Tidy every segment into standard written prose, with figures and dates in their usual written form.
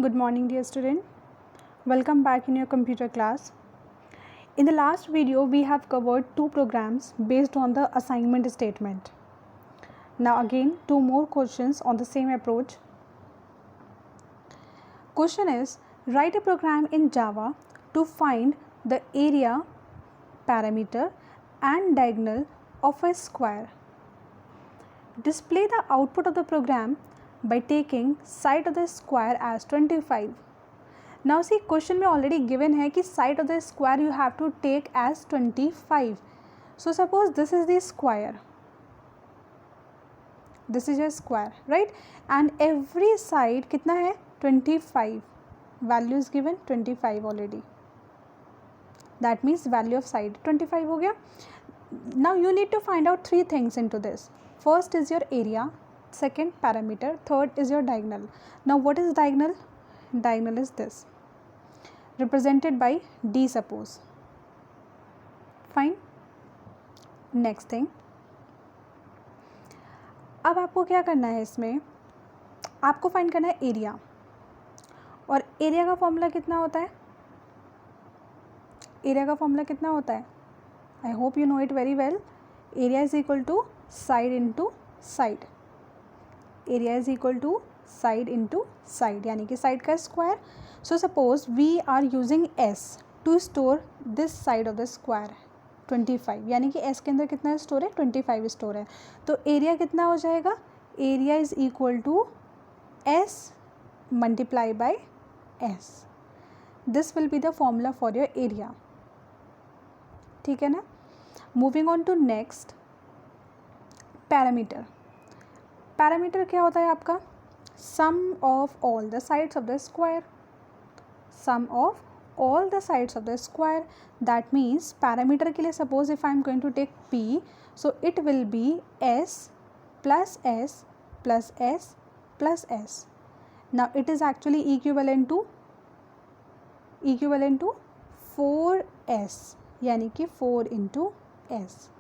Good morning, dear student. Welcome back in your computer class. In the last video, we have covered two programs based on the assignment statement. Now again, two more questions on the same approach. Question is, write a program in Java to find the area, parameter and diagonal of a square. Display the output of the program by taking side of the square as 25. Now see, question में already given है कि side of the square you have to take as 25. So suppose this is the square. This is a square, right? And every side कितना है 25. Value is given 25 already. That means value of side 25 हो गया. Now you need to find out three things into this. First is your area, second parameter, third is your diagonal. Now what is diagonal? Diagonal is this, represented by D suppose. Fine. Next thing, अब आपको क्या करना है, इसमें आपको find करना है area. और एरिया का फॉर्मूला कितना होता है? एरिया का फॉर्मूला कितना होता है? I hope you know it very well. Area is equal to side into side. Area is equal to side into side, यानी कि साइड का square. So suppose we are using S to store this side of the square 25, यानी कि S के अंदर कितना store है? 25 store है. तो एरिया कितना हो जाएगा? Area is equal to S multiply by S. This will be the formula for your area. ठीक है ना. Moving on to next, parameter. Parameter क्या होता है आपका? Sum of all the sides of the square. Sum of all the sides of the square. That means parameter के लिए suppose if I am going to take P, so it will be S plus S plus S plus S. Now it is actually equivalent to 4s, यानी कि 4 into S.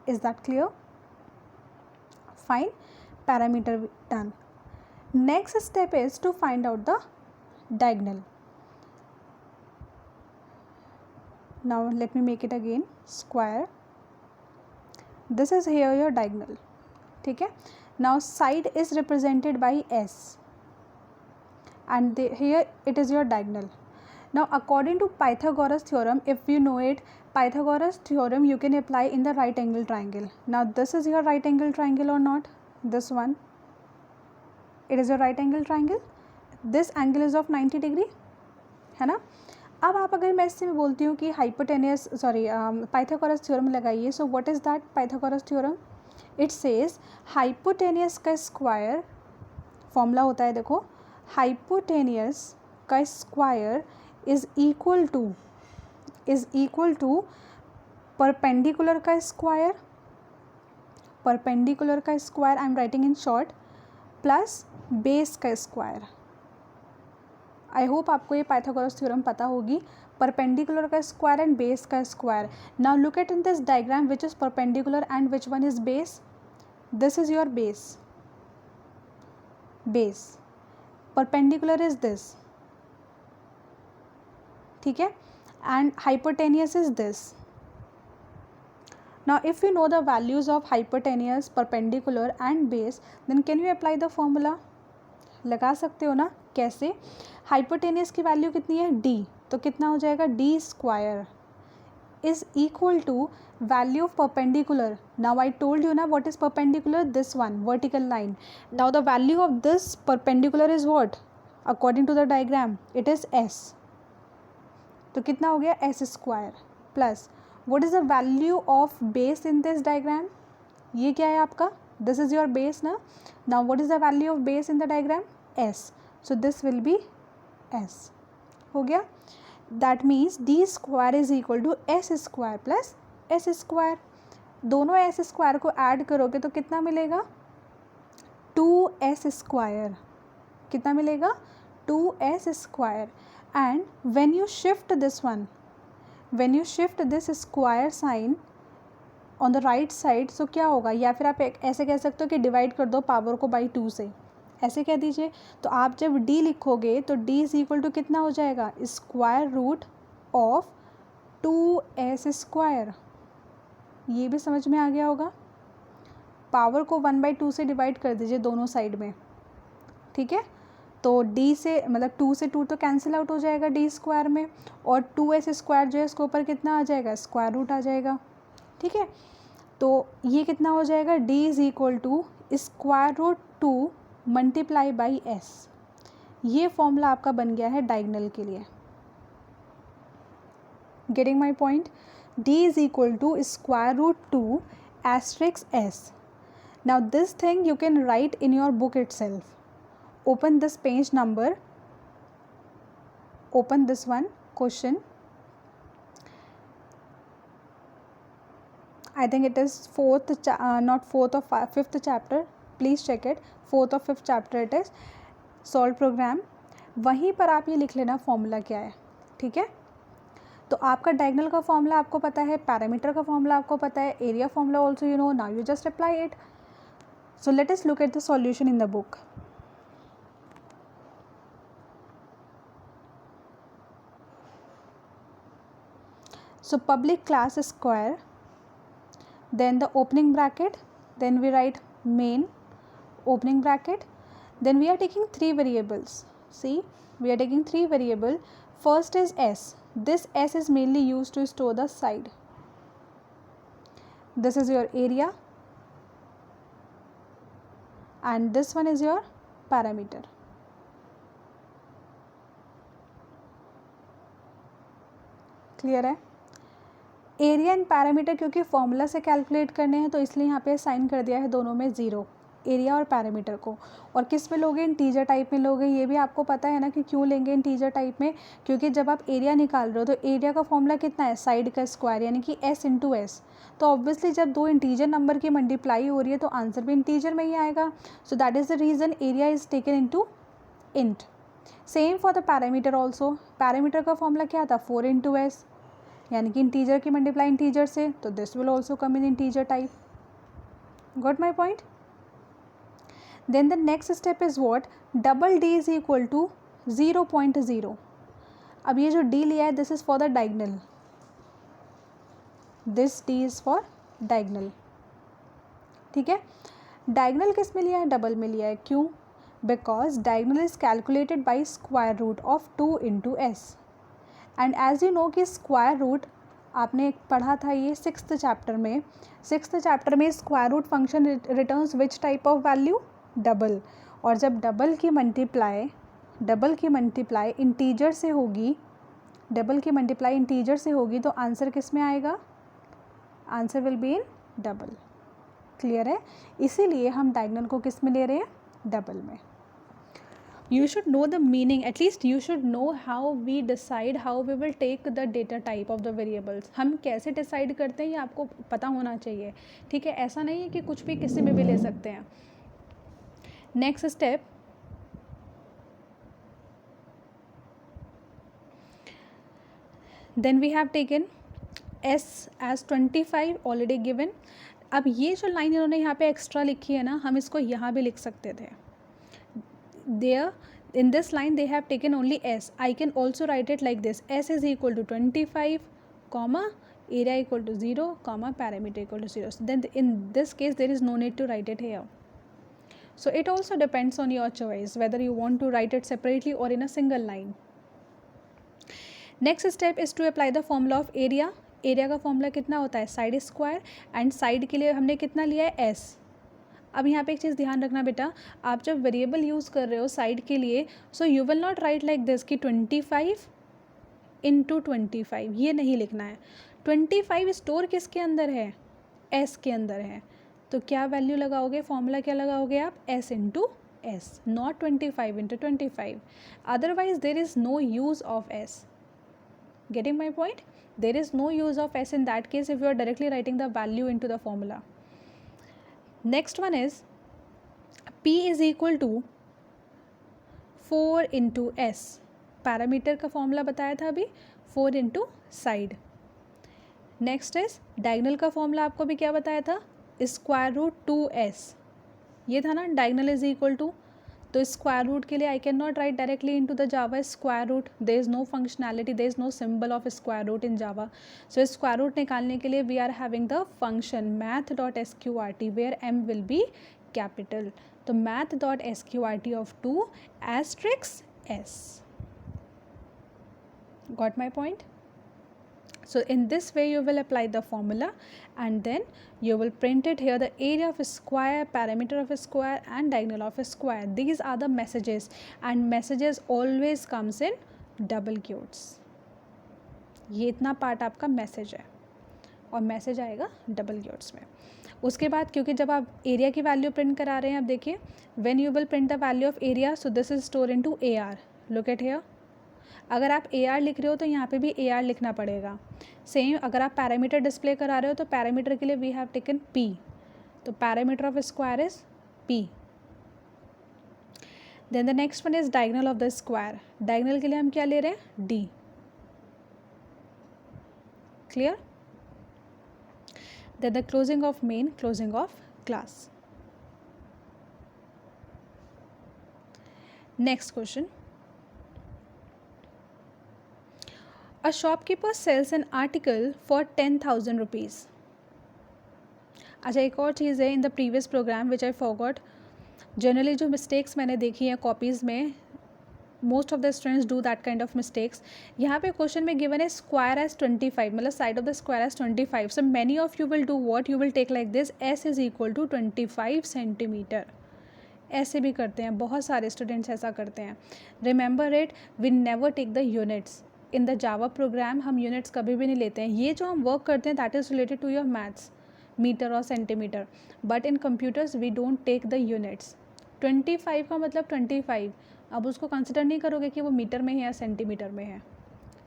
Is that clear? Fine. Parameter done. Next step is to find out the diagonal. Now let me make it again. Square. This is here your diagonal. ठीक है. Now side is represented by s, and here it is your diagonal. Now according to Pythagoras theorem, if you know it, Pythagoras theorem you can apply in the right angle triangle. Now this is your right angle triangle or not? This one, it is your right angle triangle. This angle is of 90 degree, है ना. अब आप अगर मैं इससे बोलती हूँ कि हाइपोटेनियस पाइथागोरस थ्योरम लगाइए. So what is that Pythagoras theorem? It says hypotenuse का स्क्वायर, फॉर्मूला होता है देखो, हाइपोटेनियस का square is equal to perpendicular का स्क्वायर. परपेंडिकुलर का square I am writing in short, plus base का स्क्वायर. आई होप आपको ये पाइथागोरस थ्योरम पता होगी. परपेंडिकुलर का स्क्वायर एंड बेस का square. Now look at in this diagram which is perpendicular and which one is base. This is your base. Perpendicular is this, ठीक है, and hypotenuse is this. Now if you know the values of hypotenuse, perpendicular and base, then can you apply the formula? लगा सकते हो ना. कैसे? hypotenuse की value कितनी है? d. तो कितना हो जाएगा? d square is equal to value of perpendicular. Now I told you ना what is perpendicular? This one, vertical line. Now the value of this perpendicular is what? According to the diagram, it is s. तो कितना हो गया? S square plus what is the value of base in this diagram? ये क्या है आपका? This is your base ना. Now what is the value of base in the diagram? S. So this will be S. हो गया. That means D square is equal to S square plus S square. दोनों S square को add करोगे तो कितना मिलेगा? 2s square. कितना मिलेगा? 2s square. And when you shift this square sign on the right side, so क्या होगा? या फिर आप ऐसे कह सकते हो कि डिवाइड कर दो पावर को बाई 2 से. ऐसे कह दीजिए। तो आप जब डी लिखोगे तो डी इज इक्वल टू कितना हो जाएगा, स्क्वायर रूट ऑफ 2s²। ये भी समझ में आ गया होगा। पावर को 1/2 से डिवाइड कर दीजिए दोनों साइड में, ठीक है। तो d से मतलब 2 से 2 तो कैंसिल आउट हो जाएगा d² में, और 2s² जो है इसके ऊपर कितना आ जाएगा, स्क्वायर रूट आ जाएगा, ठीक है। तो ये कितना हो जाएगा, d is equal to square root 2 multiply by s। ये फॉर्मूला आपका बन गया है डायगनल के लिए। Getting my point. d is equal to square root 2 asterisk s। Now this thing you can write in your book itself. Open this page number, open this one question. I think it is not fourth or fifth chapter. Please check it. Fourth or fifth chapter it is. Solve program. वहीं पर आप ये लिख लेना formula क्या है, ठीक है। तो आपका डायगनल का फॉर्मूला आपको पता है, पैरामीटर का फॉर्मूला आपको पता है, area formula also you know, now you just apply it. So let us look at the solution in the book. So public class square, then the opening bracket, then we write main opening bracket, then we are taking 3 variables. See, we are taking 3 variable. First is s. This s is mainly used to store the side. This is your area and this one is your parameter. Clear है। Area and parameter क्योंकि formula से calculate करने हैं तो इसलिए यहाँ पे sign कर दिया है दोनों में 0, एरिया और पैरामीटर को। और किस में लोगे, इंटीजर टाइप में लोगे। ये भी आपको पता है ना कि क्यों लेंगे इंटीजर टाइप में, क्योंकि जब आप एरिया निकाल रहे हो तो एरिया का फॉर्मूला कितना है, साइड का स्क्वायर, यानी कि s इंटू एस। तो ऑब्वियसली जब 2 इंटीजर नंबर की मल्टीप्लाई हो रही है तो आंसर भी इंटीजर में ही आएगा। सो that is the reason area is taken into int. Same for the parameter also. Parameter का फॉर्मूला क्या था, 4 इंटू एस, यानी कि इंटीजर की मल्टीप्लाई इंटीजर से, तो this will also come in integer type. Got my point. Then the next step is what, double D is equal to 0.0। अब ये जो डी लिया है this is for the diagonal, this D is for diagonal, ठीक है। Diagonal किस में लिया है, डबल में लिया है। क्यों, because diagonal is calculated by square root of 2 into S. And as you know कि स्क्वायर रूट आपने पढ़ा था ये 6th चैप्टर में। 6th चैप्टर में square root function returns which type of value, double. और जब डबल की मल्टीप्लाई इंटीजर से होगी, डबल की मल्टीप्लाई इंटीजर से होगी तो आंसर किस में आएगा, answer will be in double. Clear है। इसीलिए हम डायगनल को किस में ले रहे हैं, डबल में। You should know the meaning, at least you should know how we decide how we will take the data type of the variables. हम कैसे डिसाइड करते हैं ये आपको पता होना चाहिए, ठीक है। ऐसा नहीं है कि कुछ भी किसी में भी ले सकते हैं। Next step, then we have taken s as 25 already given. अब ये जो लाइन इन्होंने यहाँ पे एक्स्ट्रा लिखी है ना, हम इसको यहाँ भी लिख सकते थे। There in this line they have taken only s. I can also write it like this: s is equal to 25, comma area equal to 0, comma parameter equal to 0. So then in this case there is no need to write it here. So it also depends on your choice whether you want to write it separately or in a single line. Next step is to apply the formula of area. Area का formula कितना होता है, side square, and side के लिए हमने कितना लिया है, s। अब यहाँ पे एक चीज़ ध्यान रखना बेटा, आप जब वेरिएबल यूज़ कर रहे हो साइड के लिए, so you will not right like this कि 25 इंटू 25, ये नहीं लिखना है। 25 स्टोर किसके अंदर है, s के अंदर है। तो क्या वैल्यू लगाओगे, फॉर्मूला क्या लगाओगे आप, s into S, not 25 into 25, otherwise there is no use of s। Getting my point, there is no use of s in that case if you are directly writing the value into the formula. Next one is p is equal to 4 into s। Parameter का formula बताया था अभी, 4 into side. Next is diagonal का formula आपको भी क्या बताया था, स्क्वायर रूट 2s। ये था ना, डायगनल इज इक्वल टू तो स्क्वायर रूट के लिए I can not write directly into the Java square root, there is no functionality, there is no symbol of square root in Java. So square root निकालने के लिए we are having the function math.sqrt where m will be capital. तो math.sqrt of 2 asterisk s. Got my point? So in this way you will apply the formula and then you will print it here, the area of a square, parameter of a square and diagonal of a square. These are the messages and messages always comes in double quotes. ये इतना part आपका message है और message आएगा double quotes में. उसके बाद क्योंकि जब आप एरिया की वैल्यू प्रिंट करा रहे हैं, अब देखिए when you will print the value of area, so this is store into AR. Look at here, अगर आप AR लिख रहे हो तो यहाँ पे भी AR लिखना पड़ेगा. सेम अगर आप पैरामीटर डिस्प्ले करा रहे हो तो पैरामीटर के लिए वी हैव टेकन P. तो parameter of square is P. Then the next one is diagonal of the square. Diagonal के लिए हम क्या ले रहे हैं? D. Clear? Then the closing of main, closing of class. Next question. A shopkeeper sells an article for 10,000 rupees. अच्छा, एक और चीज़ है in the previous programme which I forgot. Generally जो मिस्टेक्स मैंने देखी हैं कॉपीज़ में, most of the students do that kind of mistakes. यहाँ पे क्वेश्चन में गिवन है स्क्वायर एज 25, मतलब side of the square as 25. So many of you will do what, you will take like this, S is equal to 25 centimetre. ऐसे भी करते हैं, बहुत सारे स्टूडेंट्स ऐसा करते हैं. Remember it, we never take the units in the Java program. हम यूनिट्स कभी भी नहीं लेते हैं. ये जो हम वर्क करते हैं that is related to your maths, metre और centimetre. But in computers we don't take the units. 25 का मतलब 25. अब उसको कंसिडर नहीं करोगे कि वो मीटर में है या सेंटीमीटर में है.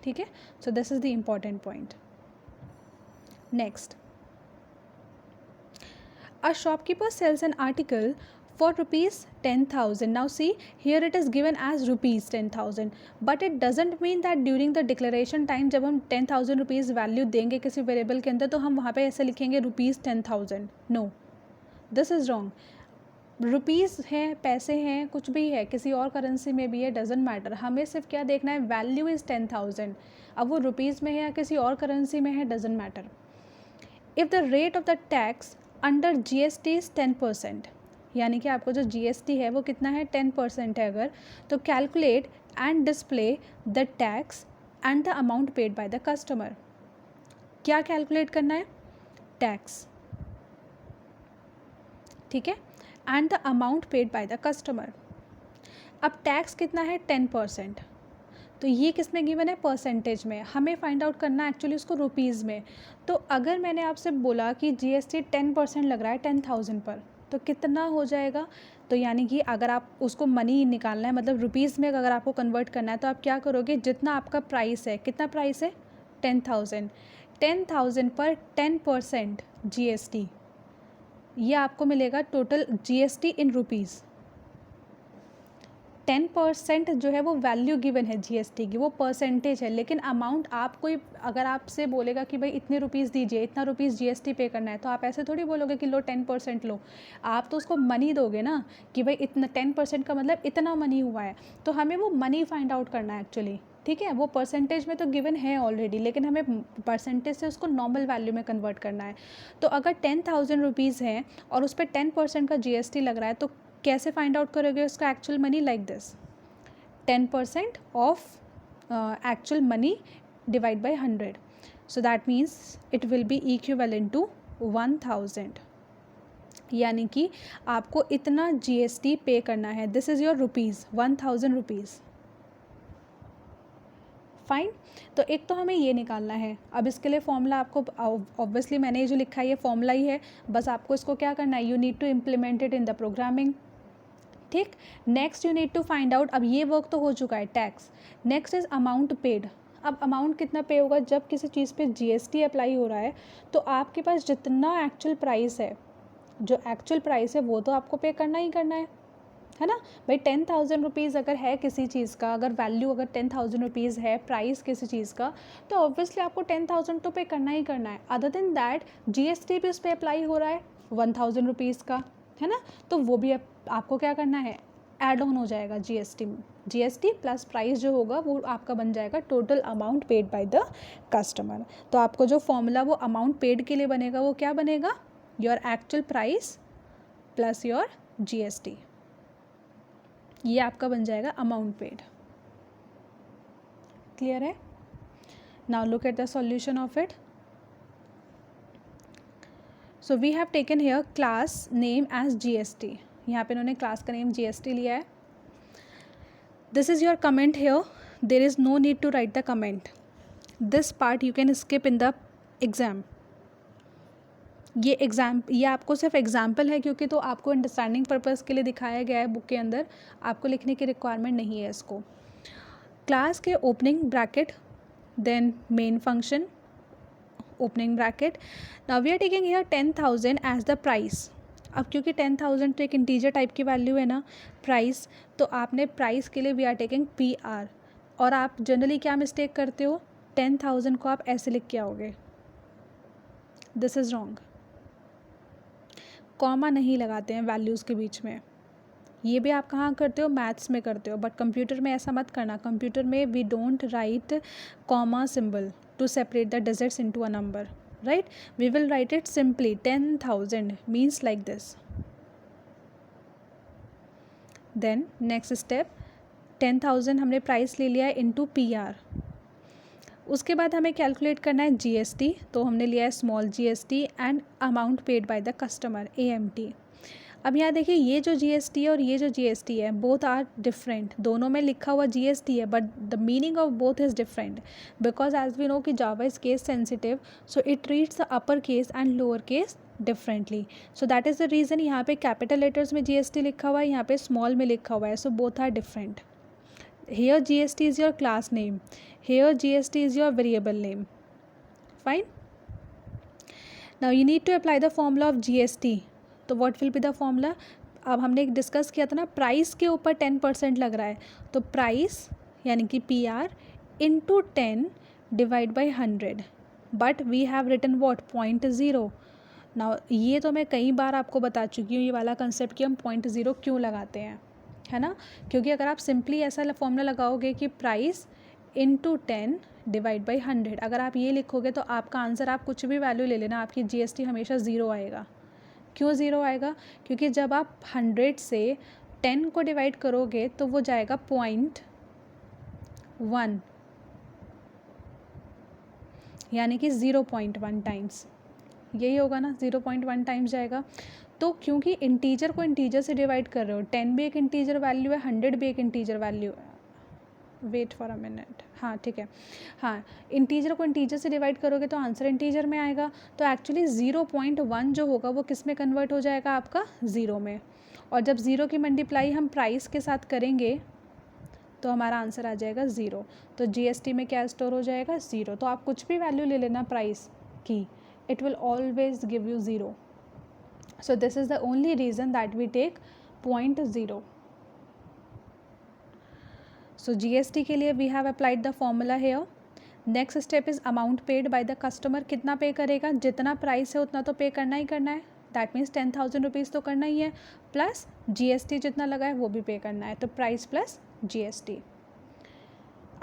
ठीक है, so this is the important point. Next, a shopkeeper sells an article for rupees 10,000. Now see, here it is given as rupees 10,000, but it doesn't mean that during the declaration time जब हम 10,000 rupees value देंगे किसी variable के अंदर तो हम वहाँ पे ऐसे लिखेंगे rupees 10,000. No, this is wrong. Rupees हैं, पैसे हैं, कुछ भी है, किसी और करेंसी में भी है, डजेंट मैटर. हमें सिर्फ क्या देखना है, वैल्यू इज़ 10,000. अब वो रुपीज़ में है या किसी और करेंसी में है, doesn't matter. If the rate of the tax under GST is 10%, यानी कि आपको जो GST है वो कितना है, 10% है अगर, तो calculate and display the tax and the amount paid by the customer. क्या कैलकुलेट करना है? टैक्स. ठीक है, and the amount paid by the customer. अब टैक्स कितना है, 10%. तो ये किस में गिवन है, परसेंटेज में. हमें फाइंड आउट करना है एक्चुअली उसको रुपीज़ में. तो अगर मैंने आपसे बोला कि GST 10% लग रहा है 10,000 पर, तो कितना हो जाएगा? तो यानी कि अगर आप उसको मनी निकालना है, मतलब रुपीज़ में अगर आपको कन्वर्ट करना है, तो आप क्या करोगे, जितना आपका प्राइस है, कितना प्राइस है, 10,000. 10,000 पर 10% GST, ये आपको मिलेगा टोटल GST इन रुपीज़. 10% जो है वो वैल्यू गिवन है GST की, वो परसेंटेज है. लेकिन अमाउंट आप कोई अगर आपसे बोलेगा कि भाई इतने रुपीज़ दीजिए, इतना रुपीज़ GST पे करना है, तो आप ऐसे थोड़ी बोलोगे कि लो 10% लो. आप तो उसको मनी दोगे ना, कि भाई इतना 10% का मतलब इतना मनी हुआ है. तो हमें वो मनी फाइंड आउट करना है एक्चुअली. ठीक है, वो परसेंटेज में तो गिवन है ऑलरेडी, लेकिन हमें परसेंटेज से उसको नॉर्मल वैल्यू में कन्वर्ट करना है. तो अगर 10,000 रुपीज़ हैं और उस पर 10% का GST लग रहा है, तो कैसे फाइंड आउट करोगे उसका actual money? Like this, 10% of actual money divide by 100. So that means it will be equivalent to 1,000. यानी कि आपको इतना GST पे करना है. This is your rupees, 1,000 rupees. Fine. तो एक तो हमें ये निकालना है. अब इसके लिए फॉर्मूला आपको ऑब्वियसली मैंने ये जो लिखा है ये फॉर्मूला ही है, बस आपको इसको क्या करना है, you need to implement it in the programming. ठीक. Next you need to find out, अब ये वर्क तो हो चुका है, tax. Next is amount paid. अब अमाउंट कितना पे होगा, जब किसी चीज़ पे GST अप्लाई हो रहा है तो आपके पास जितना एक्चुअल प्राइस है, जो एक्चुअल प्राइस है वो तो आपको पे करना ही करना है ना भाई. 10,000 रुपीज़ अगर है किसी चीज़ का, अगर वैल्यू अगर 10,000 रुपीज़ है, प्राइस किसी चीज़ का, तो ऑब्वियसली आपको 10,000 तो पे करना ही करना है. अदर देन दैट GST भी उस पर अप्लाई हो रहा है 1,000 रुपीज़ का, है ना. तो वो भी आपको क्या करना है, ऐड ऑन हो जाएगा जीएसटी में, जीएसटी प्लस प्राइस जो होगा वो आपका बन जाएगा total amount paid by the customer. तो आपको जो फॉर्मूला वो अमाउंट पेड के लिए बनेगा वो क्या बनेगा, your actual price plus your GST, ये आपका बन जाएगा अमाउंट पेड। क्लियर है? Now look at the solution of it. So we have taken here class name as GST, यहाँ पे इन्होंने क्लास का नेम जीएसटी लिया है। This is your comment here, there is no need to write the comment, this part you can skip in the exam. ये आपको सिर्फ example है क्योंकि तो आपको अंडरस्टैंडिंग पर्पज़ के लिए दिखाया गया है बुक के अंदर, आपको लिखने की रिक्वायरमेंट नहीं है इसको। क्लास के opening bracket, then main function opening bracket. Now we are taking here 10,000 as the price. अब क्योंकि 10,000 तो एक इंटीजर टाइप की वैल्यू है ना प्राइस, तो आपने प्राइस के लिए वी आर टेकिंग PR। और आप जनरली क्या मिस्टेक करते हो, 10,000 को आप ऐसे लिख के आओगे, दिस इज़ रॉन्ग। कॉमा नहीं लगाते हैं वैल्यूज़ के बीच में, ये भी आप कहाँ करते हो, मैथ्स में करते हो, बट कंप्यूटर में ऐसा मत करना। कंप्यूटर में we don't write comma symbol to separate the digits into a number, right? We will write it simply 10,000 means like this. Then next step, 10,000 हमने प्राइस ले लिया है इनटू PR। उसके बाद हमें कैलकुलेट करना है जीएसटी, तो हमने लिया है small GST and amount paid by the customer AMT। अब यहाँ देखिए, ये जो जीएसटी है और ये जो जीएसटी है बोथ आर डिफरेंट, दोनों में लिखा हुआ जीएसटी है but the meaning of both is different, because as we know कि Java is case sensitive, so it treats the upper case and lower case differently. So that is the reason यहाँ पे capital letters में GST लिखा हुआ है, यहाँ पे small में लिखा हुआ है, so both are different. Here GST is your class name, here GST is your variable name. Fine. Now you need to apply the formula of GST. तो what will be the formula? अब हमने एक discuss किया था ना, price के ऊपर 10% लग रहा है, तो प्राइस यानी कि PR into 10 divide by 100, but we have written what 0.0। नाउ ये तो मैं कई बार आपको बता चुकी हूँ ये वाला कंसेप्ट कि हम 0.0 क्यों लगाते हैं, है ना? क्योंकि अगर आप सिंपली ऐसा फॉर्मूला लगाओगे कि प्राइस इंटू 10 डिवाइड बाई 100, अगर आप ये लिखोगे तो आपका आंसर, आप कुछ भी वैल्यू ले लेना, आपकी जीएसटी हमेशा 0 आएगा। क्यों 0 आएगा? क्योंकि जब आप 100 से 10 को डिवाइड करोगे तो वो जाएगा 0.1, यानी कि 0.1 टाइम्स, यही होगा ना, 0.1 टाइम्स जाएगा। तो क्योंकि इंटीजर को इंटीजर से डिवाइड कर रहे हो, 10 भी एक इंटीजर वैल्यू है, 100 भी एक इंटीजर वैल्यू है, वेट फॉर अ मिनट, हाँ ठीक है, हाँ इंटीजर को इंटीजर से डिवाइड करोगे तो आंसर इंटीजर में आएगा। तो एक्चुअली 0.1 जो होगा वो किस में कन्वर्ट हो जाएगा, आपका 0 में। और जब 0 की मल्टीप्लाई हम प्राइस के साथ करेंगे तो हमारा आंसर आ जाएगा 0। तो जीएसटी में क्या स्टोर हो जाएगा, 0। तो आप कुछ भी वैल्यू ले लेना प्राइस की, it will always give you 0. So this is the only reason that we take 0.0. So GST के लिए we have applied the formula here. Next step is amount paid by the customer. कितना पे करेगा, जितना price है उतना तो पे करना ही करना है, दैट मीन्स 10,000 रुपीज़ तो करना ही है, प्लस GST जितना लगा है वो भी पे करना है, तो price plus GST.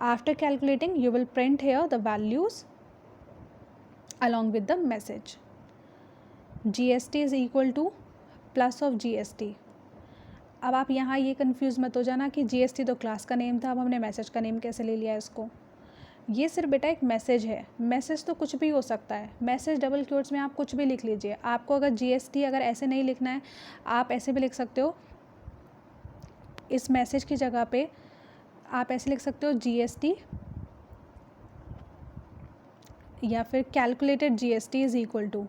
After calculating you will print here the values along with the message. GST is equal to plus of GST. अब आप यहाँ ये कंफ्यूज मत हो जाना कि GST तो क्लास का नेम था, अब हमने मैसेज का नेम कैसे ले लिया है इसको। ये सिर्फ बेटा एक मैसेज है, मैसेज तो कुछ भी हो सकता है, मैसेज डबल क्योट्स में आप कुछ भी लिख लीजिए। आपको अगर GST अगर ऐसे नहीं लिखना है, आप ऐसे भी लिख सकते हो, इस मैसेज की जगह पे आप ऐसे लिख सकते हो GST, या फिर calculated GST is equal to,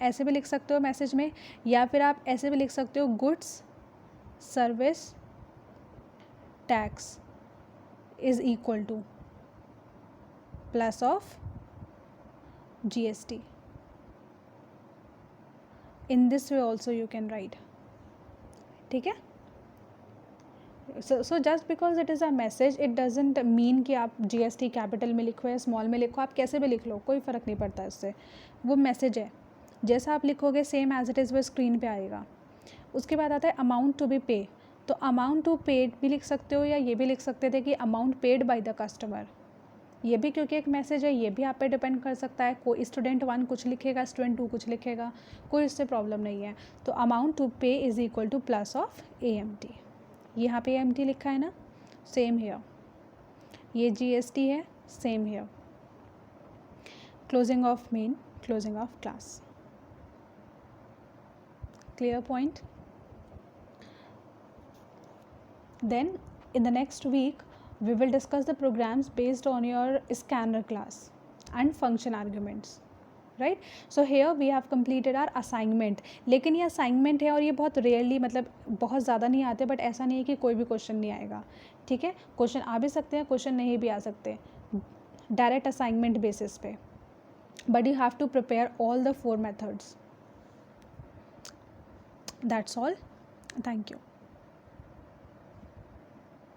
ऐसे भी लिख सकते हो मैसेज में, या फिर आप ऐसे भी लिख सकते हो goods service tax is equal two plus of GST. In this way also you can write, ठीक है? So just because it is a message it doesn't mean कि आप GST कैपिटल में लिखो या स्मॉल में लिखो, आप कैसे भी लिख लो, कोई फ़र्क नहीं पड़ता इससे, वो मैसेज है, जैसा आप लिखोगे सेम एज इट इज़ वो स्क्रीन पे आएगा। उसके बाद आता है अमाउंट टू बी पे, तो अमाउंट टू पेड भी लिख सकते हो या ये भी लिख सकते थे कि amount paid by the customer, ये भी क्योंकि एक मैसेज है, ये भी आप पे डिपेंड कर सकता है। कोई स्टूडेंट 1 कुछ लिखेगा, स्टूडेंट 2 कुछ लिखेगा, कोई इससे प्रॉब्लम नहीं है। तो अमाउंट टू पे is equal two plus of AMT, यहाँ पे AMT लिखा है ना, सेम हेयर, ये GST है, same here, closing of main, closing of class. Clear point? Then in the next week we will discuss the programs based on your scanner class and function arguments, right? So here we have completed our assignment, लेकिन ये assignment है और ये बहुत rarely, मतलब बहुत ज़्यादा नहीं आते, बट ऐसा नहीं है कि कोई भी क्वेश्चन नहीं आएगा, ठीक है? क्वेश्चन आ भी सकते हैं, क्वेश्चन नहीं भी आ सकते, डायरेक्ट असाइनमेंट बेसिस पे, but you have to prepare all the 4 methods. That's all. Thank you.